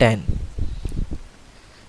10.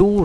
2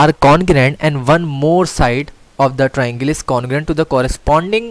are congruent and one more side of the triangle is congruent to the corresponding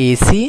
AC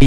B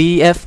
DF.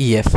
EF.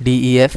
DEF.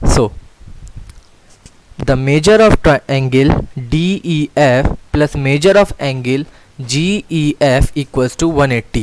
So, the measure of triangle DEF plus measure of angle GEF equals to 180.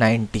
90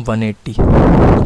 180.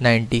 90.